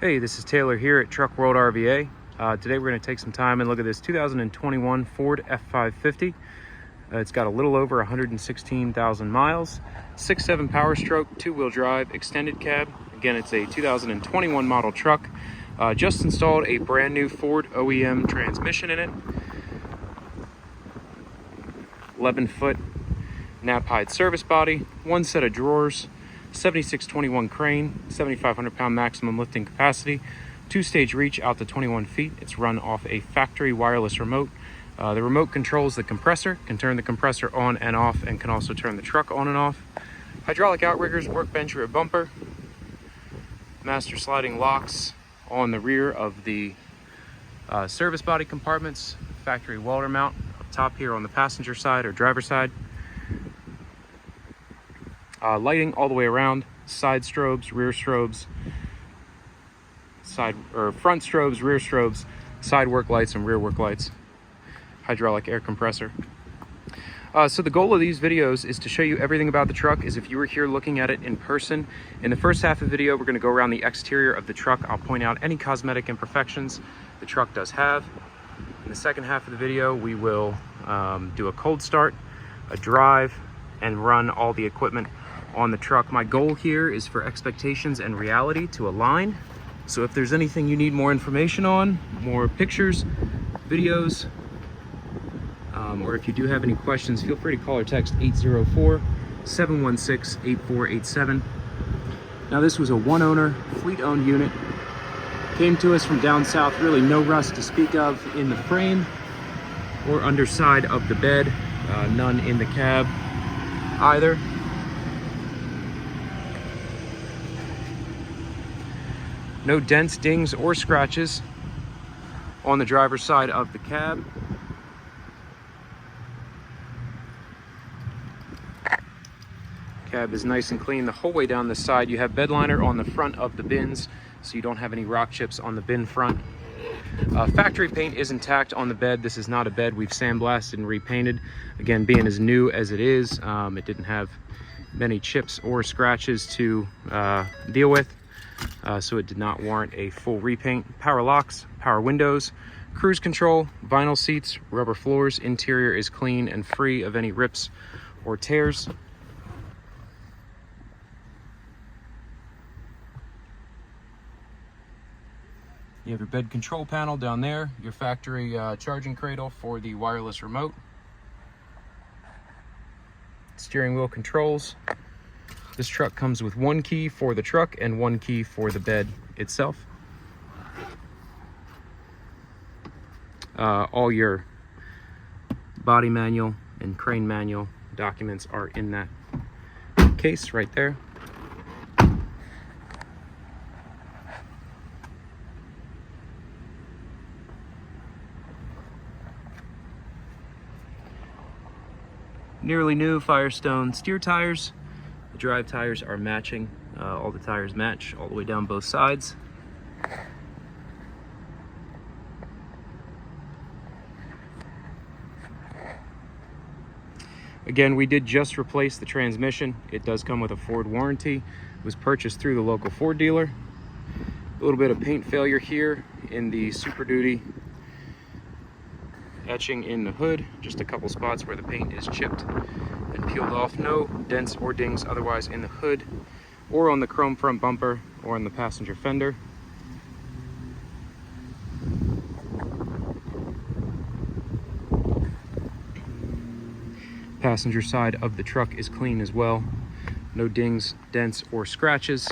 Hey, this is Taylor here at Truck World RVA. Today we're going to take some time and look at this 2021 Ford F550. It's got a little over 116,000 miles, 6.7 power stroke, two-wheel drive, extended cab. Again, it's a 2021 model truck. Just installed a brand new Ford OEM transmission in it. 11-foot Knapheide service body, one set of drawers, 7621 crane, 7,500 pound maximum lifting capacity, two-stage reach out to 21 feet. It's run off a factory wireless remote. The remote controls the compressor, can turn the compressor on and off, and can also turn the truck on and off. Hydraulic outriggers, workbench rear bumper, master sliding locks on the rear of the service body compartments, factory welder mount up top here on the passenger side or driver's side. Lighting all the way around, side strobes, rear strobes, front strobes, rear strobes, side work lights and rear work lights, hydraulic air compressor. So the goal of these videos is to show you everything about the truck as if you were here looking at it in person. In the first half of the video, we're going to go around the exterior of the truck. I'll point out any cosmetic imperfections the truck does have. In the second half of the video, we will do a cold start, a drive, and run all the equipment on the truck. My goal here is for expectations and reality to align. So if there's anything you need more information on, more pictures, videos, or if you do have any questions, feel free to call or text 804-716-8487. Now this was a one-owner, fleet-owned unit. Came to us from down south, really no rust to speak of in the frame or underside of the bed, none in the cab either. No dents, dings, or scratches on the driver's side of the cab. Cab is nice and clean the whole way down the side. You have bed liner on the front of the bins, so you don't have any rock chips on the bin front. Factory paint is intact on the bed. This is not a bed we've sandblasted and repainted. Again, being as new as it is, it didn't have many chips or scratches to deal with. So it did not warrant a full repaint. Power locks, power windows, cruise control, vinyl seats, rubber floors. Interior is clean and free of any rips or tears. You have your bed control panel down there, your factory charging cradle for the wireless remote, steering wheel controls. This truck comes with one key for the truck and one key for the bed itself. All your body manual and crane manual documents are in that case right there. Nearly new Firestone steer tires. The drive tires are matching. All the tires match all the way down both sides. Again, we did just replace the transmission. It does come with a Ford warranty. It was purchased through the local Ford dealer. A little bit of paint failure here in the Super Duty etching in the hood. Just a couple spots where the paint is chipped and peeled off. No dents or dings otherwise in the hood or on the chrome front bumper or on the passenger fender. Passenger side of the truck is clean as well. No dings, dents, or scratches.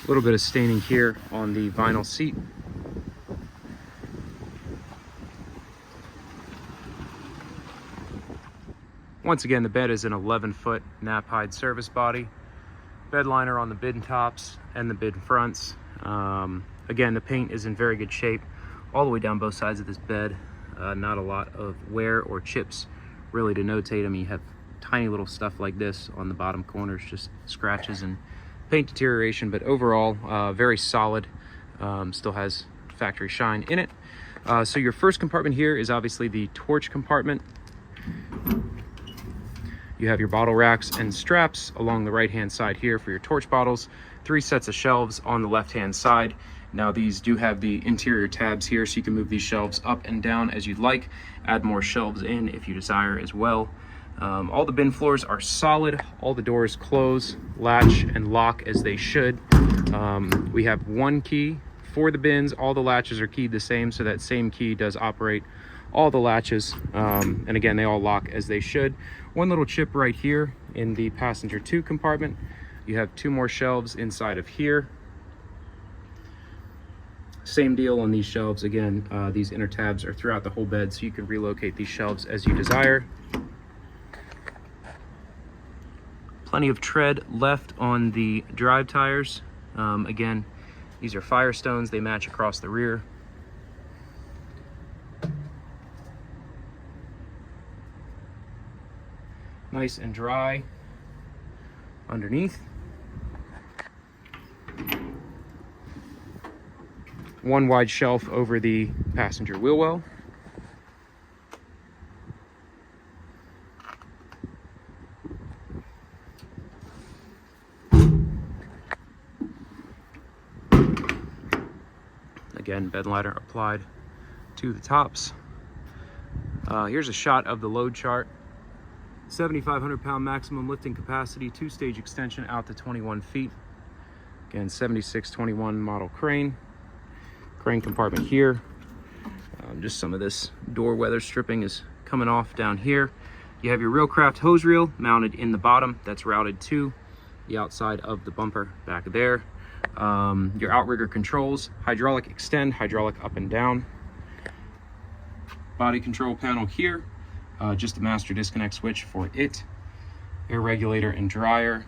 A little bit of staining here on the vinyl seat. Once again, the bed is an 11-foot Knapheide service body. bed liner on the bin tops and the bin fronts. Again, the paint is in very good shape all the way down both sides of this bed. Not a lot of wear or chips really to notate them. You have tiny little stuff like this on the bottom corners, just scratches and paint deterioration, but overall very solid. Still has factory shine in it. So your first compartment here is obviously the torch compartment. You have your bottle racks and straps along the right hand side here for your torch bottles. 3 sets of shelves on the left hand side. Now these do have the interior tabs here, so you can move these shelves up and down as you'd like. Add more shelves in if you desire as well. All the bin floors are solid. All the doors close, latch, and lock as they should. We have one key for the bins. All the latches are keyed the same, so that same key does operate all the latches. And again, they all lock as they should. One little chip right here in the passenger 2 compartment. You have 2 more shelves inside of here. Same deal on these shelves. Again, these inner tabs are throughout the whole bed, so you can relocate these shelves as you desire. Plenty of tread left on the drive tires. Again, these are Firestones. They match across the rear. Nice and dry underneath. One wide shelf over the passenger wheel well. Again, bed liner applied to the tops. Here's a shot of the load chart. 7,500 pound maximum lifting capacity, 2-stage extension out to 21 feet. Again, 7621 model crane. Crane compartment here. Just some of this door weather stripping is coming off down here. You have your Railcraft hose reel mounted in the bottom. That's routed to the outside of the bumper back there. Your outrigger controls, hydraulic extend, hydraulic up and down. Body control panel here. Just a master disconnect switch for it. Air regulator and dryer.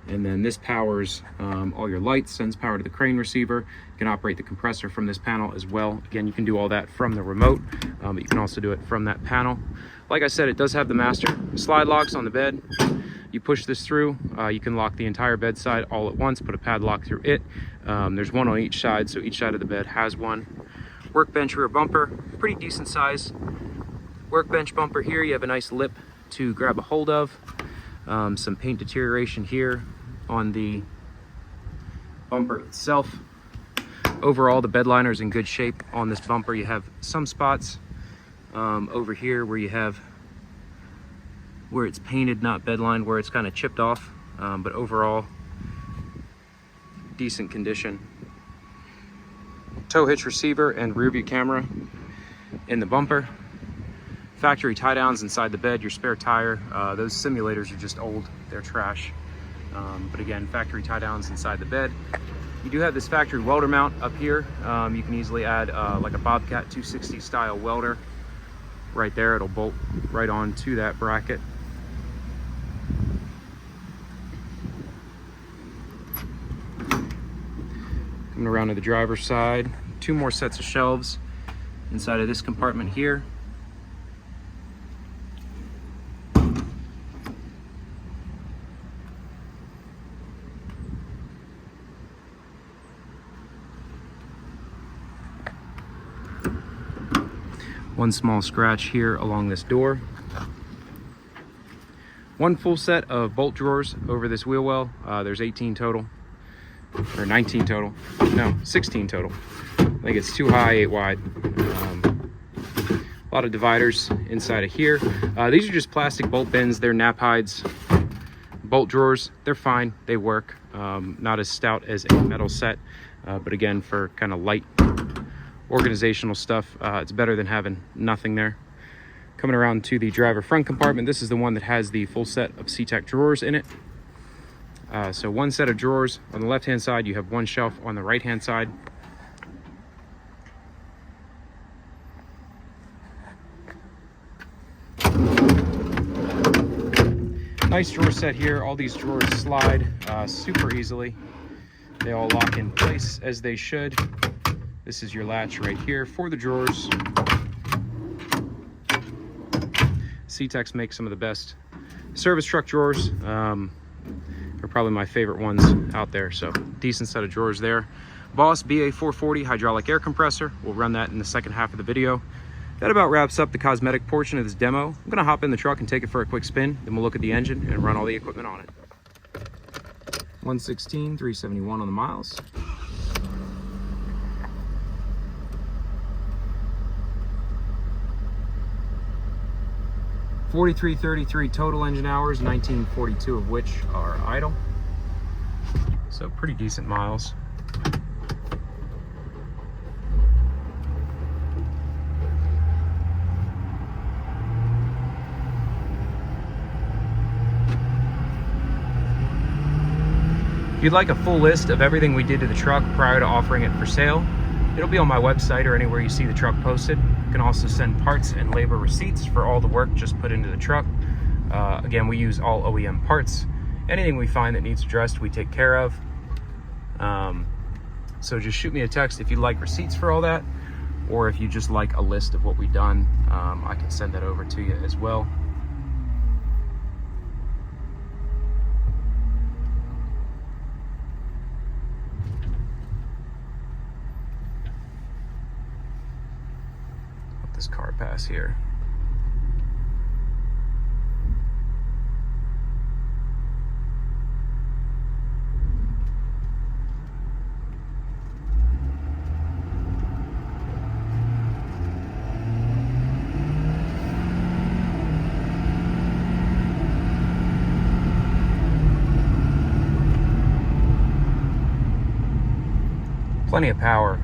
And then this powers all your lights, sends power to the crane receiver. You can operate the compressor from this panel as well. Again, you can do all that from the remote, but you can also do it from that panel. Like I said, it does have the master slide locks on the bed. You push this through, you can lock the entire bed side all at once, put a padlock through it. There's one on each side, so each side of the bed has one. Workbench rear bumper, pretty decent size. Workbench bumper here, you have a nice lip to grab a hold of. Some paint deterioration here on the bumper itself. Overall, the bed liner is in good shape on this bumper. You have some spots over here where it's painted, not bed lined, where it's kind of chipped off, but overall, decent condition. Tow hitch receiver and rear view camera in the bumper. Factory tie downs inside the bed, your spare tire. Those simulators are just old, they're trash. But again, factory tie downs inside the bed. You do have this factory welder mount up here. You can easily add like a Bobcat 260 style welder right there. It'll bolt right on to that bracket. Coming around to the driver's side, 2 more sets of shelves inside of this compartment here. One small scratch here along this door. One full set of bolt drawers over this wheel well. There's 18 total, or 19 total. No, 16 total. I think it's 2 high, 8 wide. A lot of dividers inside of here. These are just plastic bolt bins. They're Knapheides bolt drawers. They're fine, they work. Not as stout as a metal set, but again, for kind of light organizational stuff, it's better than having nothing there. Coming around to the driver front compartment, this is the one that has the full set of CTech drawers in it. So one set of drawers on the left hand side, you have one shelf on the right hand side. Nice drawer set here. All these drawers slide super easily. They all lock in place as they should. This is your latch right here for the drawers. CTech makes some of the best service truck drawers. They're probably my favorite ones out there. So decent set of drawers there. Boss BA440 hydraulic air compressor. We'll run that in the second half of the video. That about wraps up the cosmetic portion of this demo. I'm gonna hop in the truck and take it for a quick spin. Then we'll look at the engine and run all the equipment on it. 116, 371 on the miles. $43.33 total engine hours, 1942 of which are idle. So pretty decent miles. If you'd like a full list of everything we did to the truck prior to offering it for sale, it'll be on my website or anywhere you see the truck posted. You can also send parts and labor receipts for all the work just put into the truck. Again, we use all OEM parts. Anything we find that needs addressed, we take care of. So just shoot me a text if you'd like receipts for all that, or if you just like a list of what we've done, I can send that over to you as well. This car pass here. Plenty of power.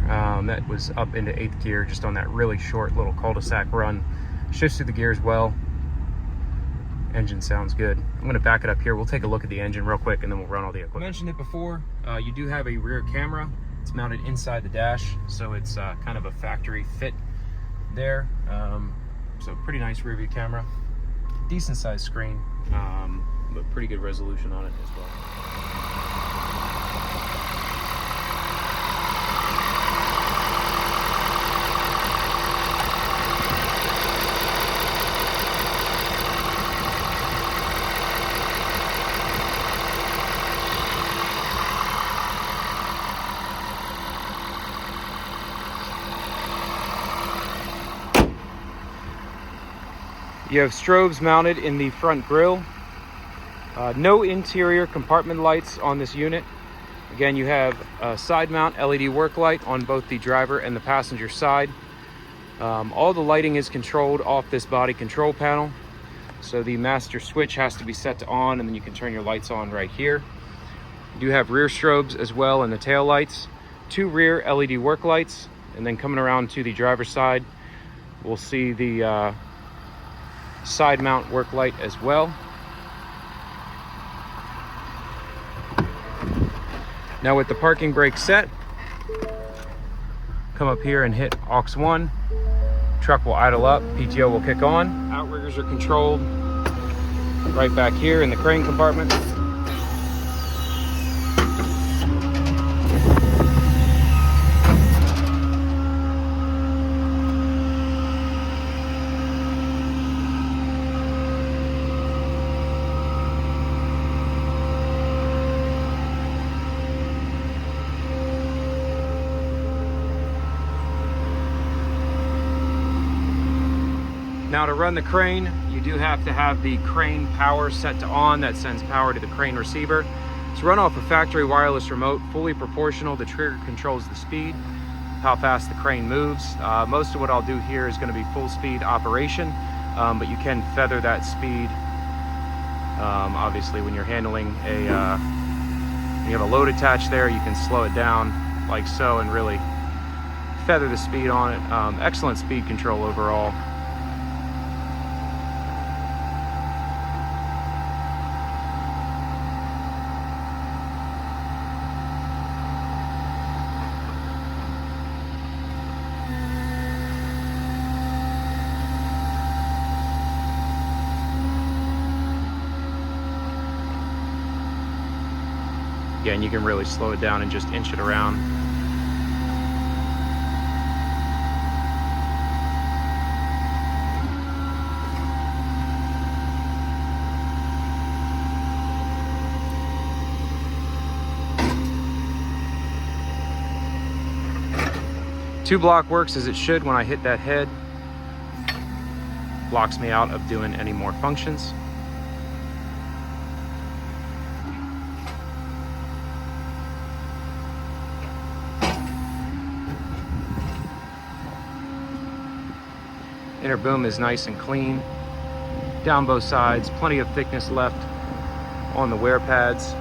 That was up into 8th gear just on that really short little cul-de-sac run. Shifts through the gears well. Engine sounds good. I'm going to back it up here. We'll take a look at the engine real quick and then we'll run all the equipment. I mentioned it before, you do have a rear camera. It's mounted inside the dash, so it's kind of a factory fit there. So pretty nice rear view camera. Decent sized screen, but pretty good resolution on it as well. You have strobes mounted in the front grille. No interior compartment lights on this unit. Again, you have a side mount LED work light on both the driver and the passenger side. All the lighting is controlled off this body control panel. So the master switch has to be set to on, and then you can turn your lights on right here. You do have rear strobes as well and the tail lights. 2 rear LED work lights, and then coming around to the driver's side, we'll see the side mount work light as well. Now with the parking brake set, come up here and hit aux 1. Truck will idle up, PTO will kick on. Outriggers are controlled right back here in the crane compartment. Now to run the crane, you do have to have the crane power set to on. That sends power to the crane receiver. It's run off a factory wireless remote, fully proportional. The trigger controls the speed, how fast the crane moves. Most of what I'll do here is going to be full speed operation, but you can feather that speed. Obviously when you're handling you have a load attached there, you can slow it down like so and really feather the speed on it. Excellent speed control overall. Again, you can really slow it down and just inch it around. Two block works as it should. When I hit that head, blocks me out of doing any more functions. Inner boom is nice and clean down both sides, plenty of thickness left on the wear pads.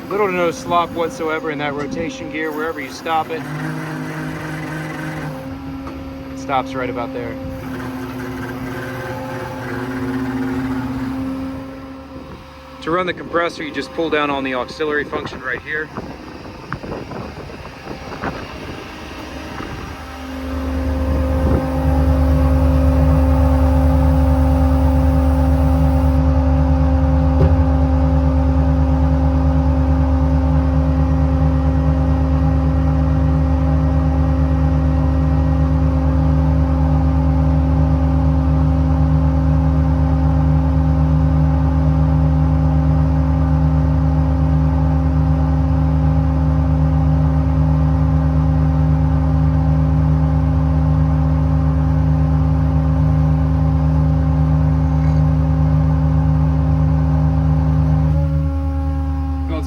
Little to no slop whatsoever in that rotation gear. Wherever you stop it, it stops right about there. To run the compressor, you just pull down on the auxiliary function right here.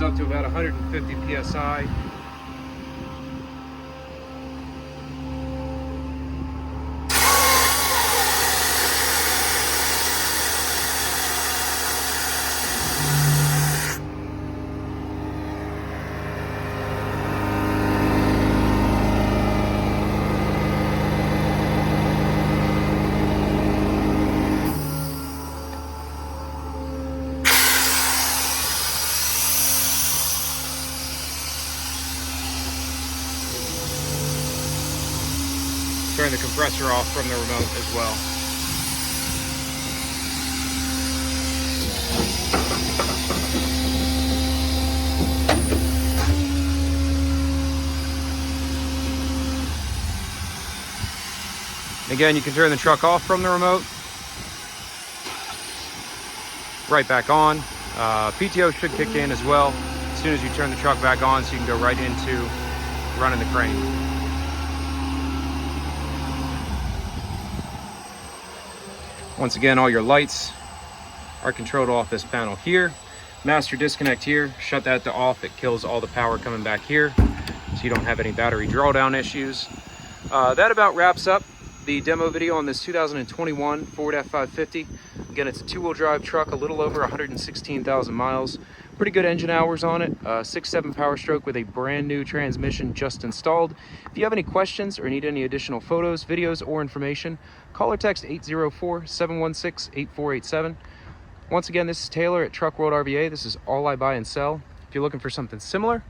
Up to about 150 psi. Turn the compressor off from the remote as well. Again, you can turn the truck off from the remote. Right back on. PTO should kick in as well as soon as you turn the truck back on, so you can go right into running the crane. Once again, all your lights are controlled off this panel here. Master disconnect here, shut that to off. It kills all the power coming back here, so you don't have any battery drawdown issues. That about wraps up the demo video on this 2021 Ford F550. Again, it's a two-wheel drive truck, a little over 116,000 miles. Pretty good engine hours on it. 6.7 power stroke with a brand new transmission just installed. If you have any questions or need any additional photos, videos, or information, call or text 804-716-8487. Once again, this is Taylor at Truck World RVA. This is all I buy and sell. If you're looking for something similar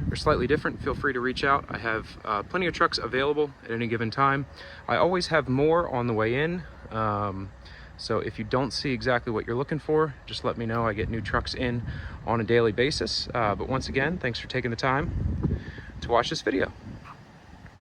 or slightly different, feel free to reach out. I have plenty of trucks available at any given time. I always have more on the way in. So if you don't see exactly what you're looking for, just let me know. I get new trucks in on a daily basis. But once again, thanks for taking the time to watch this video.